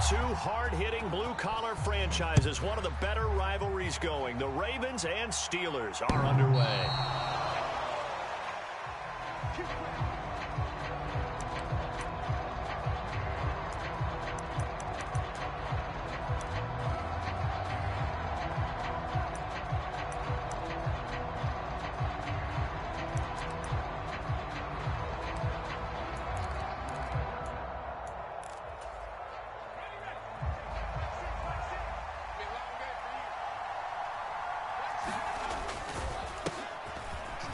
Two hard-hitting blue-collar franchises, one of the better rivalries going. The Ravens and Steelers are underway.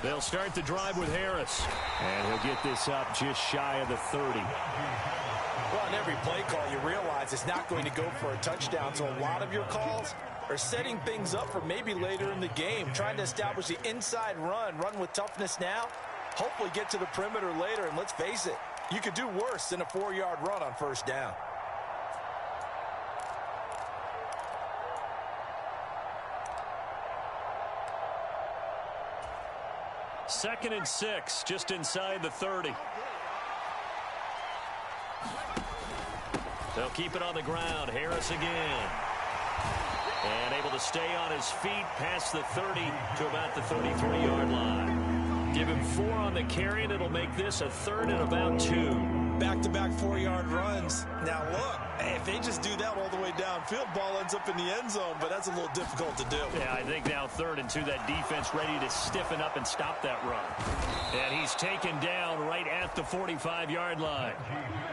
They'll start the drive with Harris. And he'll get this up just shy of the 30. Well, on every play call, you realize it's not going to go for a touchdown. So a lot of your calls are setting things up for maybe later in the game, trying to establish the inside run with toughness now, hopefully get to the perimeter later. And let's face it, you could do worse than a 4-yard run on first down. Second and 6, just inside the 30. They'll keep it on the ground. Harris again. And able to stay on his feet past the 30 to about the 33-yard line. Give him 4 on the carry, and it'll make this a 3rd and about 2. Back-to-back 4-yard runs. Now, look, if they just do that all the way downfield, ball ends up in the end zone, but that's a little difficult to do. Yeah, I think now 3rd and 2, that defense ready to stiffen up and stop that run. And he's taken down right at the 45-yard line.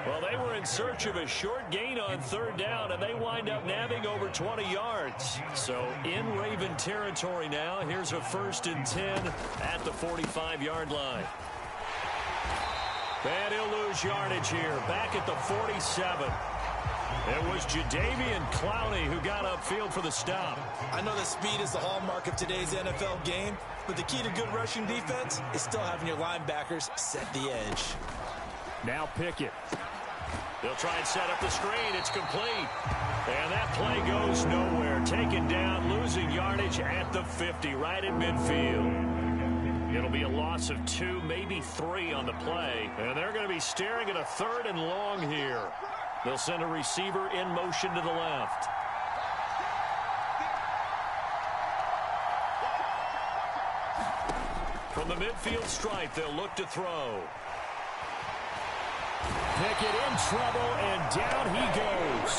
Well, they were in search of a short gain on 3rd down, and they wind up nabbing over 20 yards. So in Raven territory now, here's a 1st and 10 at the 45-yard line. And he'll lose yardage here, back at the 47. It was Jadeveon Clowney who got upfield for the stop. I know that speed is the hallmark of today's NFL game, but the key to good rushing defense is still having your linebackers set the edge. Now Pickett. They'll try and set up the screen. It's complete. And that play goes nowhere. Taken down, losing yardage at the 50, right at midfield. It'll be a loss of 2, maybe 3 on the play. And they're going to be staring at a 3rd and long here. They'll send a receiver in motion to the left. From the midfield stripe, they'll look to throw. Pickett in trouble, and down he goes.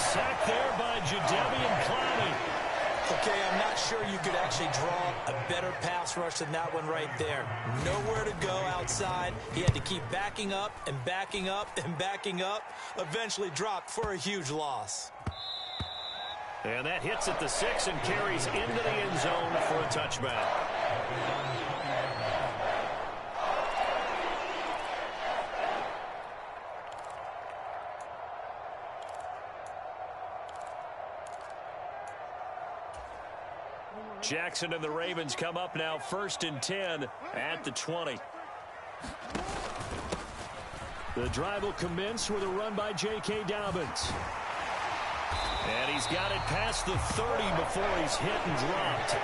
Sacked there by Jadeveon Clowney. Okay, I'm not sure you could actually draw a better pass rush than that one right there. Nowhere to go outside. He had to keep backing up and backing up and backing up. Eventually dropped for a huge loss. And that hits at the 6 and carries into the end zone for a touchback. Jackson and the Ravens come up now, 1st and 10 at the 20. The drive will commence with a run by J.K. Dobbins. And he's got it past the 30 before he's hit and dropped.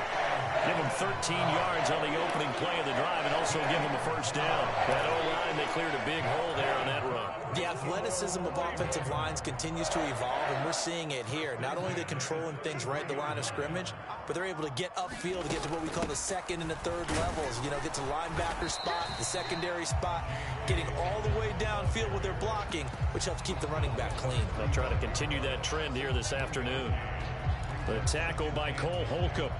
Give him 13 yards on the opening play of the drive and also give him a 1st down. That O-line, they cleared a big hole there on that run. The athleticism of offensive lines continues to evolve, and we're seeing it here. Not only are they controlling things right at the line of scrimmage, but they're able to get upfield to get to what we call the 2nd and the 3rd levels. You know, get to linebacker spot, the secondary spot, getting all the way downfield with their blocking, which helps keep the running back clean. They'll try to continue that trend here this afternoon. The tackle by Cole Holcomb.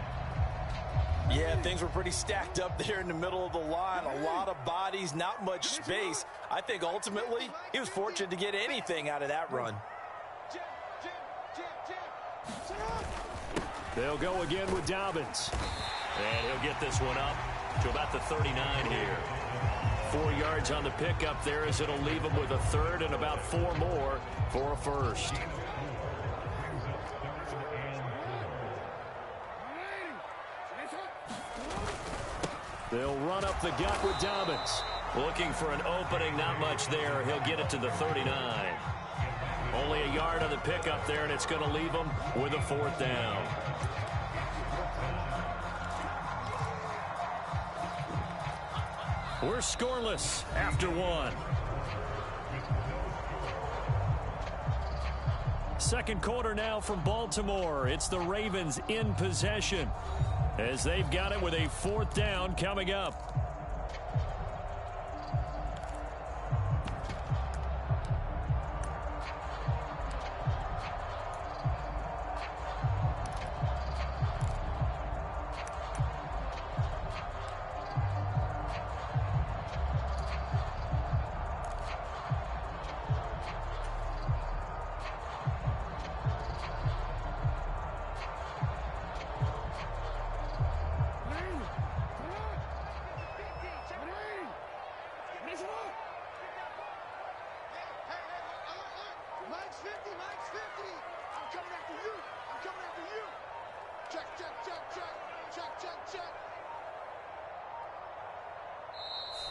Yeah, things were pretty stacked up there in the middle of the line. A lot of bodies, not much space. I think ultimately he was fortunate to get anything out of that run. They'll go again with Dobbins. And he'll get this one up to about the 39 here. 4 yards on the pickup there as it'll leave him with a 3rd and about 4 more for a 1st. They'll run up the gut with Dobbins. Looking for an opening, not much there. He'll get it to the 39. Only a yard on the pickup there, and it's going to leave him with a 4th down. We're scoreless after 1. second quarter now from Baltimore. It's the Ravens in possession as they've got it with a 4th down coming up.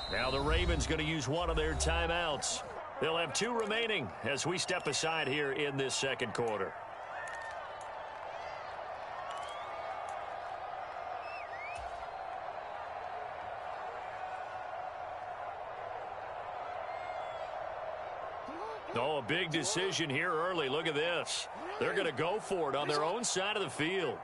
Now the Ravens going to use one of their timeouts. They'll have 2 remaining as we step aside here in this second quarter. Oh, a big decision here early. Look at this. They're going to go for it on their own side of the field.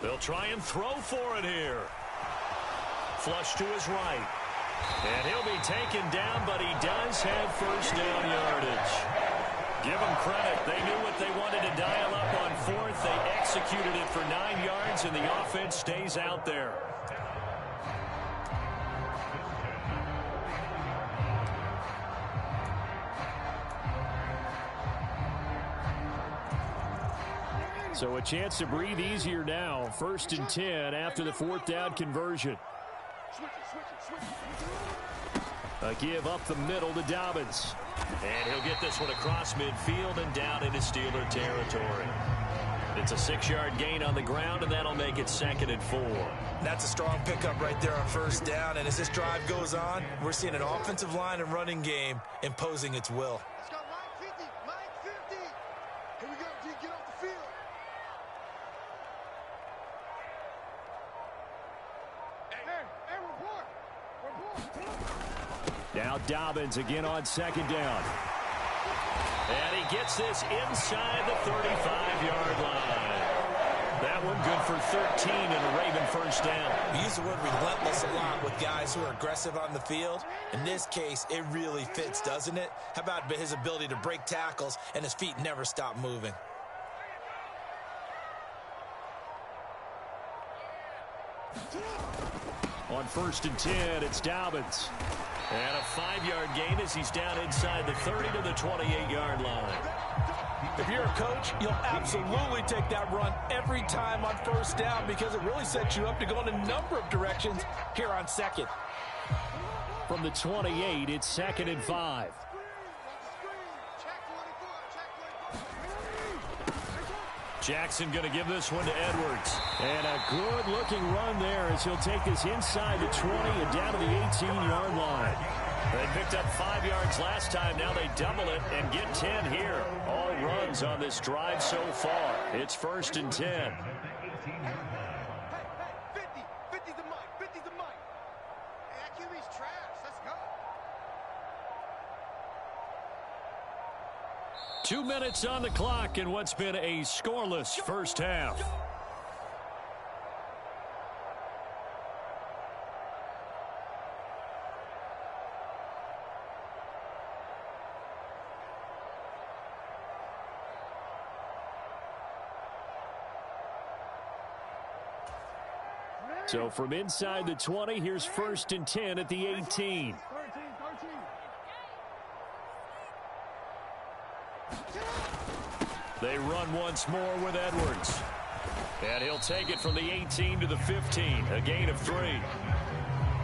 They'll try and throw for it here. Flush to his right. And he'll be taken down, but he does have first down yardage. Give them credit. They knew what they wanted to dial up on 4th. They executed it for 9 yards, and the offense stays out there. So a chance to breathe easier now. 1st and 10 after the 4th down conversion. A give up the middle to Dobbins. And he'll get this one across midfield and down into Steeler territory. It's a 6-yard gain on the ground, and that'll make it 2nd and 4. That's a strong pickup right there on 1st down. And as this drive goes on, we're seeing an offensive line and running game imposing its will. Let's go, line 50, line 50. Here we go, D, get off the field. Now Dobbins again on 2nd down. And he gets this inside the 35-yard line. That one good for 13 and a Raven first down. We use the word relentless a lot with guys who are aggressive on the field. In this case, it really fits, doesn't it? How about his ability to break tackles and his feet never stop moving? On 1st and 10, it's Dobbins. And a 5-yard gain as he's down inside the 30 to the 28-yard line. If you're a coach, you'll absolutely take that run every time on 1st down because it really sets you up to go in a number of directions here on 2nd. From the 28, it's 2nd and 5. Jackson going to give this one to Edwards. And a good-looking run there as he'll take this inside the 20 and down to the 18-yard line. They picked up 5 yards last time. Now they double it and get 10 here. All runs on this drive so far. It's 1st and 10. Hey, 50's the mic, 50's the mic. Hey, that QB's trash. Let's go. 2 minutes on the clock in what's been a scoreless first half. So from inside the 20, here's 1st and 10 at the 18. They run once more with Edwards. And he'll take it from the 18 to the 15, a gain of 3.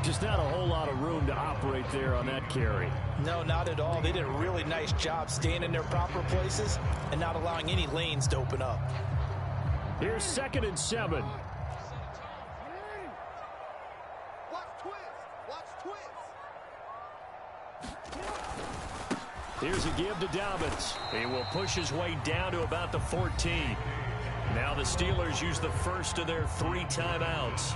Just not a whole lot of room to operate there on that carry. No, not at all. They did a really nice job staying in their proper places and not allowing any lanes to open up. Here's 2nd and 7. Here's a give to Dobbins. He will push his way down to about the 14. Now the Steelers use the first of their 3 timeouts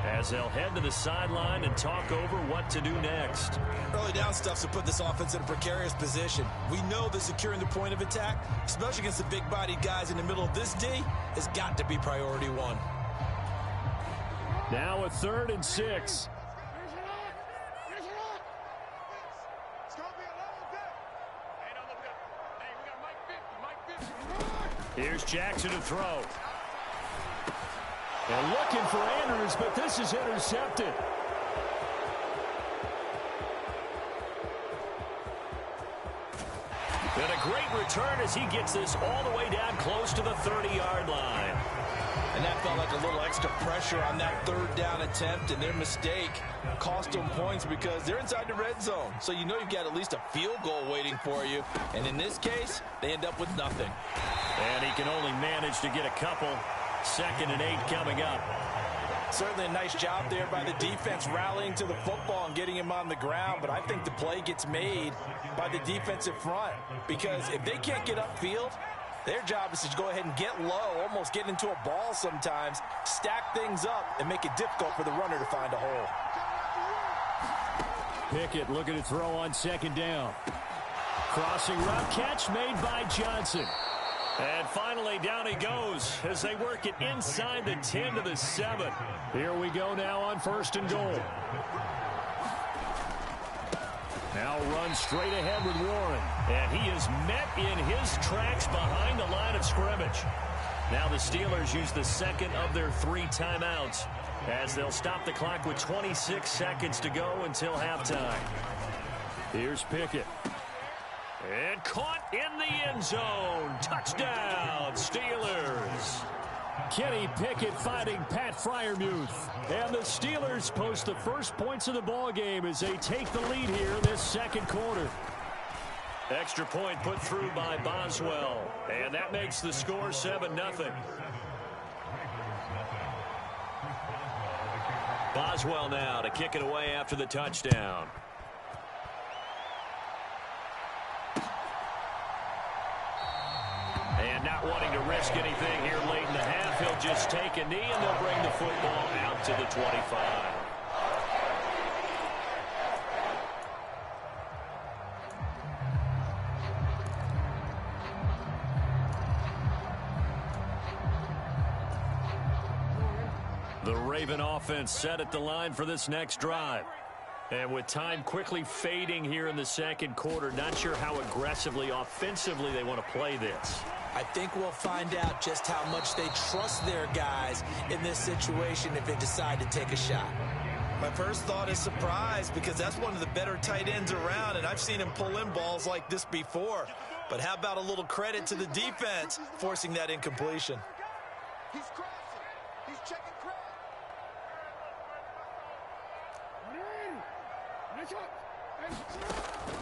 as they'll head to the sideline and talk over what to do next. Early down stuff's to put this offense in a precarious position. We know that securing the point of attack, especially against the big-bodied guys in the middle of this D, has got to be priority 1. Now a 3rd and 6. Here's Jackson to throw. And looking for Andrews, but this is intercepted. And a great return as he gets this all the way down close to the 30-yard line. And that felt like a little extra pressure on that 3rd down attempt, and their mistake cost them points because they're inside the red zone. So you know you've got at least a field goal waiting for you. And in this case, they end up with nothing. And he can only manage to get a couple. 2nd and 8 coming up. Certainly a nice job there by the defense rallying to the football and getting him on the ground, but I think the play gets made by the defensive front because if they can't get upfield, their job is to go ahead and get low, almost get into a ball sometimes, stack things up, and make it difficult for the runner to find a hole. Pickett looking to throw on 2nd down. Crossing route catch made by Johnson. And finally, down he goes as they work it inside the 10 to the 7. Here we go now on 1st and goal. Now run straight ahead with Warren. And he is met in his tracks behind the line of scrimmage. Now the Steelers use the 2nd of their 3 timeouts as they'll stop the clock with 26 seconds to go until halftime. Here's Pickett. And caught in the end zone. Touchdown, Steelers. Kenny Pickett fighting Pat Freiermuth. And the Steelers post the first points of the ball game as they take the lead here in this 2nd quarter. Extra point put through by Boswell. And that makes the score 7-0. Boswell now to kick it away after the touchdown. And not wanting to risk anything here late in the half, he'll just take a knee and they'll bring the football out to the 25. The Raven offense set at the line for this next drive. And with time quickly fading here in the 2nd quarter, not sure how aggressively, offensively they want to play this. I think we'll find out just how much they trust their guys in this situation if they decide to take a shot. My first thought is surprise because that's one of the better tight ends around, and I've seen him pull in balls like this before. But how about a little credit to the defense forcing that incompletion? He's crossing. He's checking cross.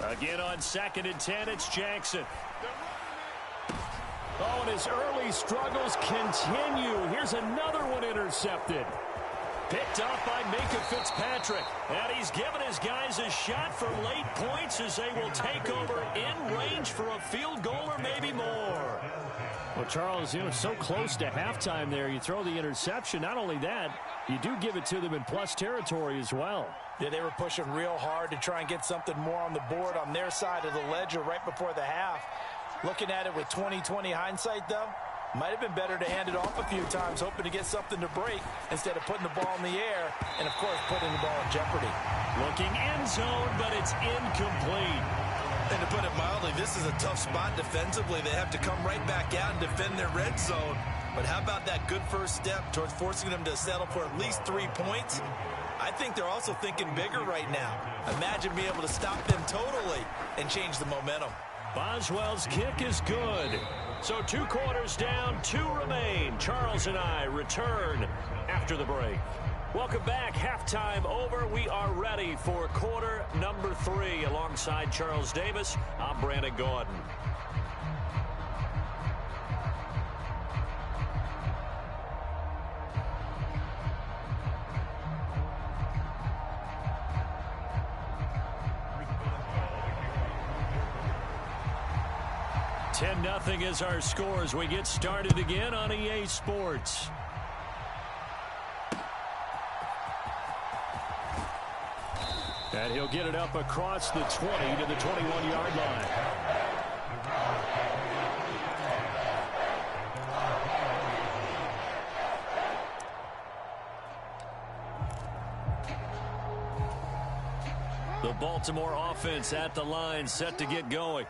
Again on 2nd and 10, it's Jackson. Oh, and his early struggles continue. Here's another one intercepted. Picked off by Minka Fitzpatrick. And he's given his guys a shot for late points as they will take over in range for a field goal or maybe more. Well, Charles, so close to halftime there. You throw the interception. Not only that, you do give it to them in plus territory as well. Yeah, they were pushing real hard to try and get something more on the board on their side of the ledger right before the half. Looking at it with 20/20 hindsight, though, might have been better to hand it off a few times, hoping to get something to break instead of putting the ball in the air and, of course, putting the ball in jeopardy. Looking end zone, but it's incomplete. And to put it mildly, this is a tough spot defensively. They have to come right back out and defend their red zone. But how about that good first step towards forcing them to settle for at least 3 points? I think they're also thinking bigger right now. Imagine being able to stop them totally and change the momentum. Boswell's kick is good. So 2 quarters down, 2 remain. Charles and I return after the break. Welcome back. Halftime over. We are ready for quarter number 3. Alongside Charles Davis, I'm Brandon Gordon. 10-0 is our score as we get started again on EA Sports. And he'll get it up across the 20 to the 21-yard line. The Baltimore offense at the line set to get going.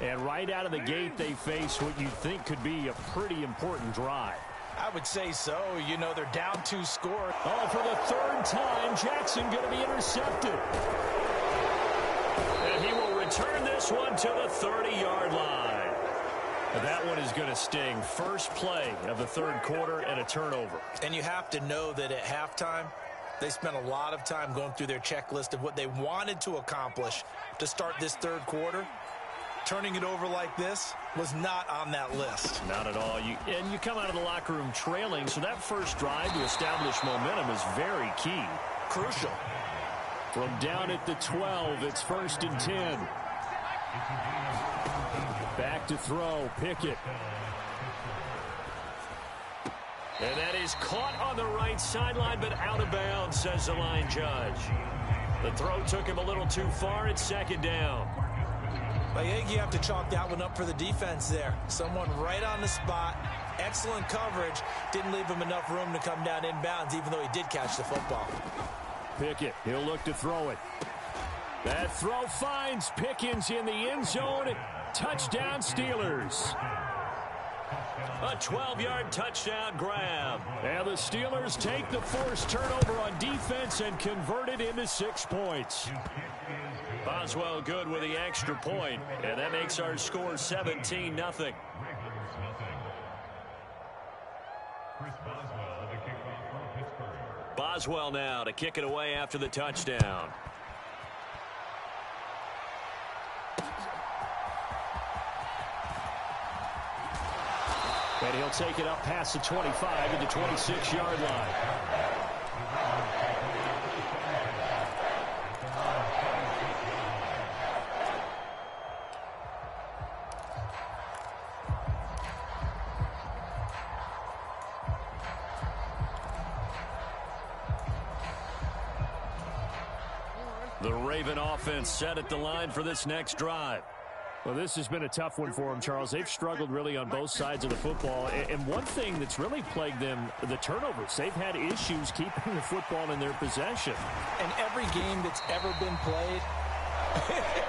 And right out of the gate, they face what you think could be a pretty important drive. I would say so. You know, they're down 2 scores. Oh, for the 3rd time, Jackson going to be intercepted. And he will return this one to the 30-yard line. That one is going to sting. First play of the 3rd quarter and a turnover. And you have to know that at halftime, they spent a lot of time going through their checklist of what they wanted to accomplish to start this 3rd quarter. Turning it over like this was not on that list. Not at all. You come out of the locker room trailing, so that first drive to establish momentum is very key. Crucial. From down at the 12, it's 1st and 10. Back to throw, Pickett. And that is caught on the right sideline, but out of bounds, says the line judge. The throw took him a little too far. It's 2nd down. I think you have to chalk that one up for the defense there. Someone right on the spot. Excellent coverage. Didn't leave him enough room to come down inbounds, even though he did catch the football. Pickett, he'll look to throw it. That throw finds Pickens in the end zone. Touchdown, Steelers. A 12-yard touchdown grab. And the Steelers take the forced turnover on defense and convert it into 6 points. Boswell good with the extra point, and that makes our score 17-0. Boswell now to kick it away after the touchdown. And he'll take it up past the 25 to the 26-yard line. The Raven offense set at the line for this next drive. Well, this has been a tough one for them, Charles. They've struggled really on both sides of the football. And one thing that's really plagued them, the turnovers. They've had issues keeping the football in their possession. And every game that's ever been played,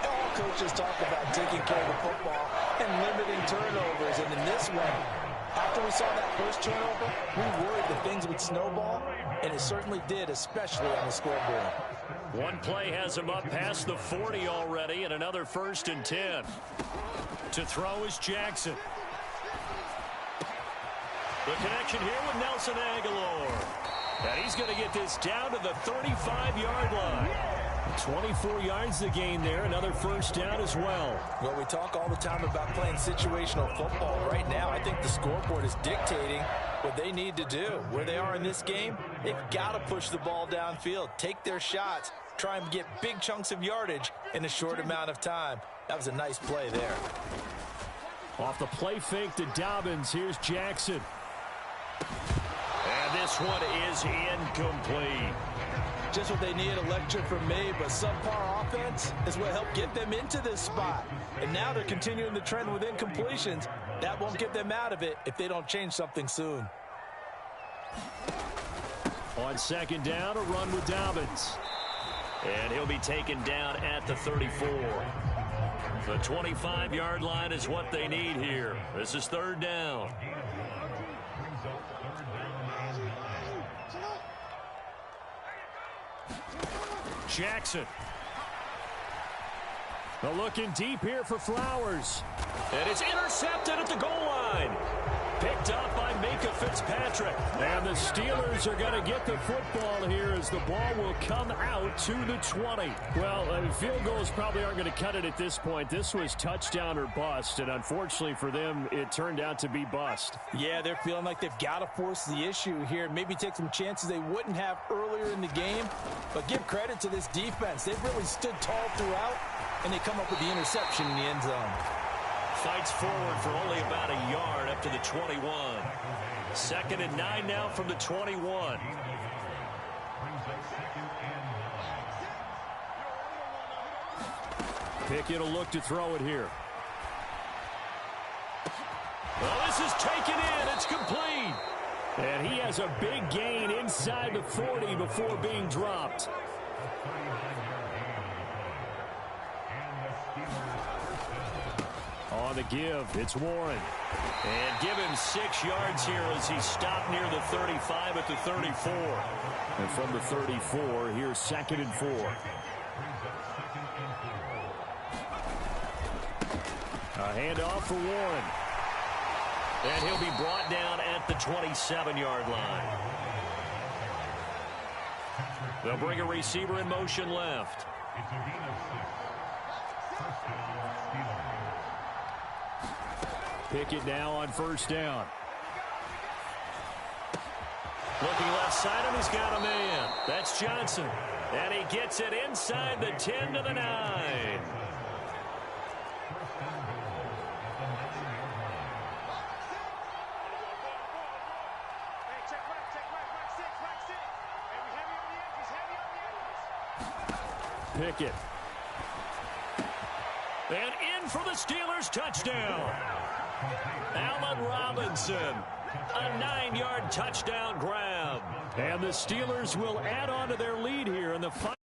all coaches talk about taking care of the football and limiting turnovers. And in this one, after we saw that first turnover, we worried that things would snowball, and it certainly did, especially on the scoreboard. One play has him up past the 40 already, and another 1st and 10. To throw is Jackson. The connection here with Nelson Aguilar. And he's going to get this down to the 35-yard line. 24 yards the gain there, another 1st down as well. Well, we talk all the time about playing situational football. Right now, I think the scoreboard is dictating what they need to do. Where they are in this game, they've got to push the ball downfield, take their shots, try and get big chunks of yardage in a short amount of time. That was a nice play there. Off the play fake to Dobbins, here's Jackson. And this one is incomplete. Just what they need, a lecture from me, but subpar offense is what helped get them into this spot. And now they're continuing the trend with incompletions. That won't get them out of it if they don't change something soon. On 2nd down, a run with Dobbins. And he'll be taken down at the 34. The 25-yard line is what they need here. This is 3rd down. Jackson. They're looking deep here for Flowers. And it's intercepted at the goal line. Picked up by Minka Fitzpatrick. And the Steelers are going to get the football here as the ball will come out to the 20. Well, field goals probably aren't going to cut it at this point. This was touchdown or bust, and unfortunately for them, it turned out to be bust. Yeah, they're feeling like they've got to force the issue here and maybe take some chances they wouldn't have earlier in the game. But give credit to this defense. They've really stood tall throughout, and they come up with the interception in the end zone. fights forward for only about a yard up to the 21. 2nd and 9 now from the 21. Pickett will look to throw it here. Well, this is taken in. It's complete. And he has a big gain inside the 40 before being dropped. On the give, it's Warren. And give him 6 yards here as he stopped near the 35 at the 34. And from the 34, here's 2nd and 4. A handoff for Warren. And he'll be brought down at the 27-yard line. They'll bring a receiver in motion left. Pickett now on 1st down. Looking left side, and he's got a man. That's Johnson. And he gets it inside the 10 to the 9. Pickett. And in for the Steelers touchdown. Allen Robinson. A 9-yard touchdown grab. And the Steelers will add on to their lead here in the final.